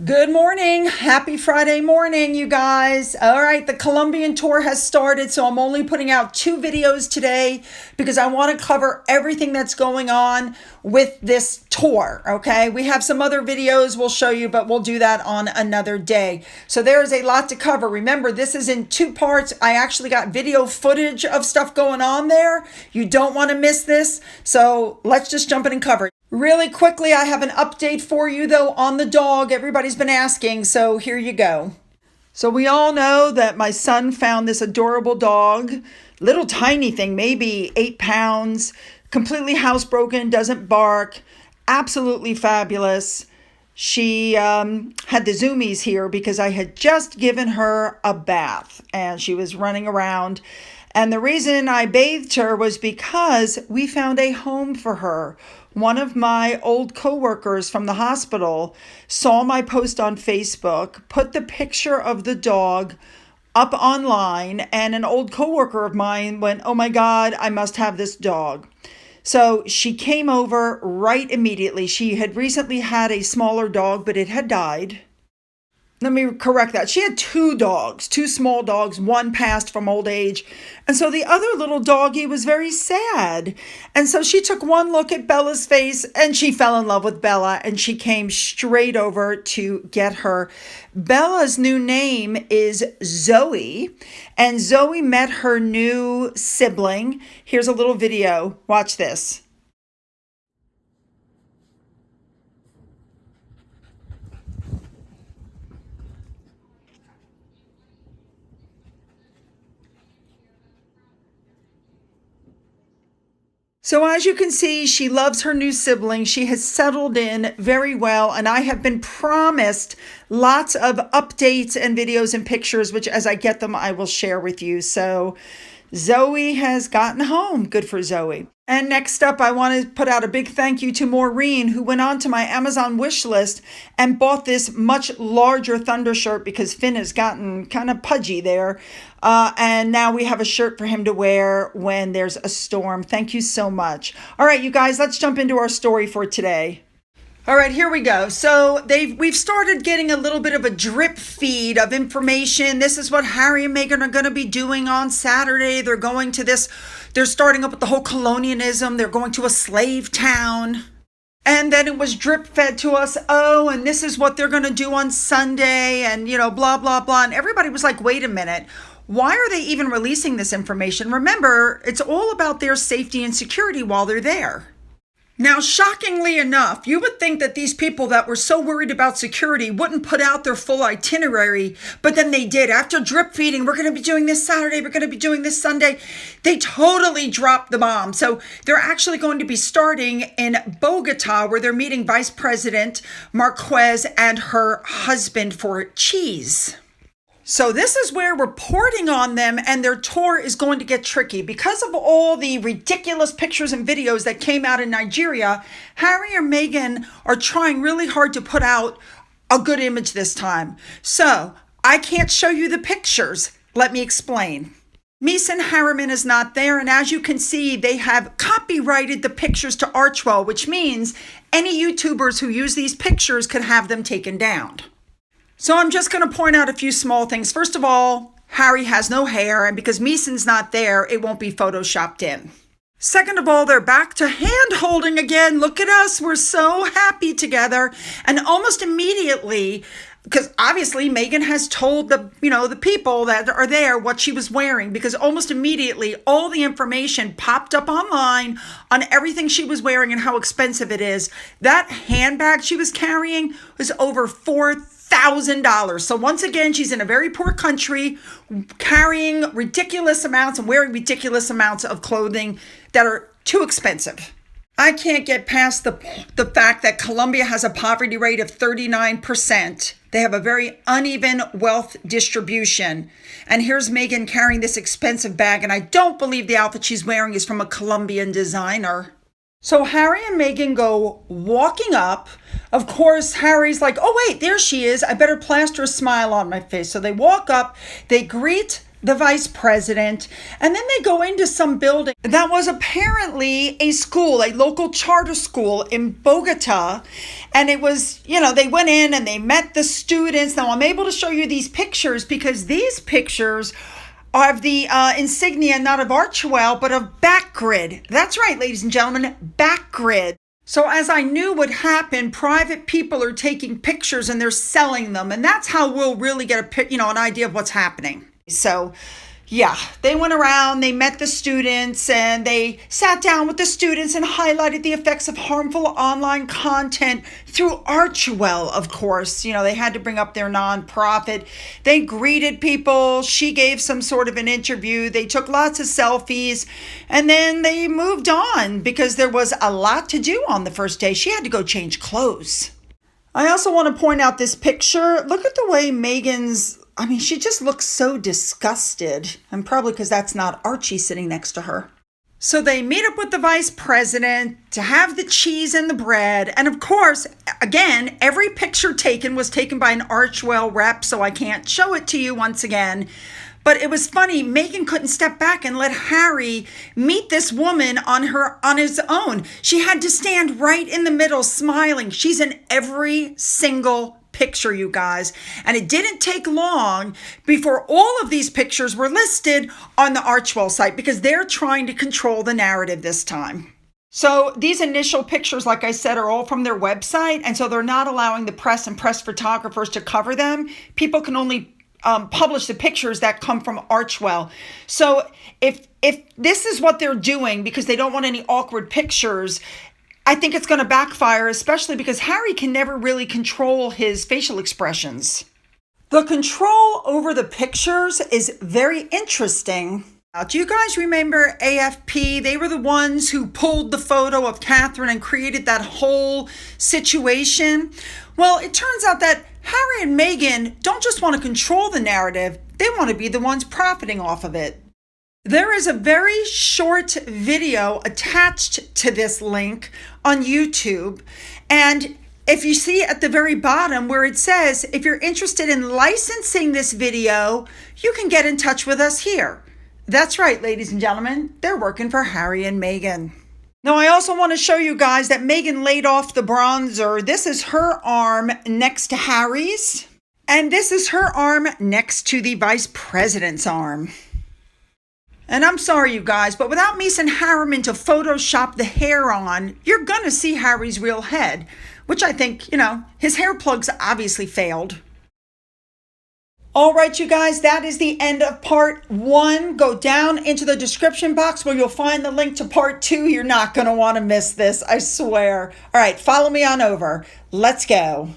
Good morning. Happy Friday morning, you guys. All right, the Colombian tour has started, so I'm only putting out 2 videos today because I want to cover everything that's going on with this tour, okay? We have some other videos we'll show you, but we'll do that on another day. So there is a lot to cover. Remember, this is in 2 parts. I actually got video footage of stuff going on there. You don't want to miss this, so let's just jump in and cover it. Really quickly, I have an update for you, though, on the dog. Everybody's been asking, so here you go. So we all know that my son found this adorable dog, little tiny thing, maybe 8 pounds, completely housebroken, doesn't bark, absolutely fabulous. She had the zoomies here because I had just given her a bath and she was running around. And the reason I bathed her was because we found a home for her. One of my old coworkers from the hospital saw my post on Facebook, put the picture of the dog up online, and an old coworker of mine went, "Oh my God, I must have this dog." So she came over right immediately. She had recently had a smaller dog, but it had died. Let me correct that. She had 2 dogs, 2 small dogs. One passed from old age. And so the other little doggie was very sad. And so she took one look at Bella's face and she fell in love with Bella and she came straight over to get her. Bella's new name is Zoe, and Zoe met her new sibling. Here's a little video. Watch this. So as you can see, she loves her new sibling. She has settled in very well, and I have been promised lots of updates and videos and pictures, which as I get them, I will share with you. So Zoe has gotten home. Good for Zoe. And next up, I want to put out a big thank you to Maureen, who went on to my Amazon wish list and bought this much larger Thunder shirt because Finn has gotten kind of pudgy there. And now we have a shirt for him to wear when there's a storm. Thank you so much. All right, you guys, let's jump into our story for today. All right, here we go. So we've started getting a little bit of a drip feed of information. This is what Harry and Meghan are going to be doing on Saturday. They're going to this, they're starting up with the whole colonialism. They're going to a slave town. And then it was drip fed to us. Oh, and this is what they're going to do on Sunday and, blah, blah, blah. And everybody was like, wait a minute. Why are they even releasing this information? Remember, it's all about their safety and security while they're there. Now, shockingly enough, you would think that these people that were so worried about security wouldn't put out their full itinerary, but then they did. After drip feeding, we're going to be doing this Saturday, we're going to be doing this Sunday. They totally dropped the bomb. So they're actually going to be starting in Bogota, where they're meeting Vice President Marquez and her husband for cheese. So this is where reporting on them and their tour is going to get tricky. Because of all the ridiculous pictures and videos that came out in Nigeria, Harry and Meghan are trying really hard to put out a good image this time. So I can't show you the pictures. Let me explain. Meeson Harriman is not there, and as you can see, they have copyrighted the pictures to Archwell, which means any YouTubers who use these pictures could have them taken down. So I'm just going to point out a few small things. First of all, Harry has no hair, and because Meeson's not there, it won't be photoshopped in. Second of all, they're back to hand holding again. Look at us. We're so happy together. And almost immediately, because obviously Meghan has told the people that are there what she was wearing, because almost immediately all the information popped up online on everything she was wearing and how expensive it is. That handbag she was carrying was over $4,000. So once again, she's in a very poor country, carrying ridiculous amounts and wearing ridiculous amounts of clothing that are too expensive. I can't get past the fact that Colombia has a poverty rate of 39%. They have a very uneven wealth distribution. And here's Meghan carrying this expensive bag, and I don't believe the outfit she's wearing is from a Colombian designer. So Harry and Meghan go walking up. Of course, Harry's like, oh, wait, there she is. I better plaster a smile on my face. So they walk up, they greet the vice president, and then they go into some building that was apparently a school, a local charter school in Bogota. And it was, they went in and they met the students. Now I'm able to show you these pictures because these pictures are of the insignia, not of Archewell, but of Backgrid. That's right, ladies and gentlemen, Backgrid. So as I knew would happen, private people are taking pictures and they're selling them. And that's how we'll really get an idea of what's happening. So yeah, they went around, they met the students, and they sat down with the students and highlighted the effects of harmful online content through Archewell, of course. They had to bring up their nonprofit. They greeted people. She gave some sort of an interview. They took lots of selfies, and then they moved on because there was a lot to do on the first day. She had to go change clothes. I also want to point out this picture. Look at the way she just looks so disgusted, and probably because that's not Archie sitting next to her. So they meet up with the vice president to have the cheese and the bread. And of course, again, every picture taken was taken by an Archewell rep, so I can't show it to you once again. But it was funny, Meghan couldn't step back and let Harry meet this woman on his own. She had to stand right in the middle smiling. She's in every single picture, you guys. And it didn't take long before all of these pictures were listed on the Archewell site because they're trying to control the narrative this time. So these initial pictures, like I said, are all from their website. And so they're not allowing the press and press photographers to cover them. People can only publish the pictures that come from Archewell. So if this is what they're doing because they don't want any awkward pictures, I think it's going to backfire, especially because Harry can never really control his facial expressions. The control over the pictures is very interesting. Now, do you guys remember AFP? They were the ones who pulled the photo of Catherine and created that whole situation. Well, it turns out that Harry and Meghan don't just want to control the narrative, they want to be the ones profiting off of it. There is a very short video attached to this link on YouTube. And if you see at the very bottom where it says, if you're interested in licensing this video, you can get in touch with us here. That's right, ladies and gentlemen, they're working for Harry and Meghan. Now, I also want to show you guys that Meghan laid off the bronzer. This is her arm next to Harry's, and this is her arm next to the vice president's arm. And I'm sorry, you guys, but without me and Harriman to Photoshop the hair on, you're going to see Harry's real head, which I think, his hair plugs obviously failed. All right, you guys, that is the end of part 1. Go down into the description box where you'll find the link to part 2. You're not going to want to miss this, I swear. All right, follow me on over. Let's go.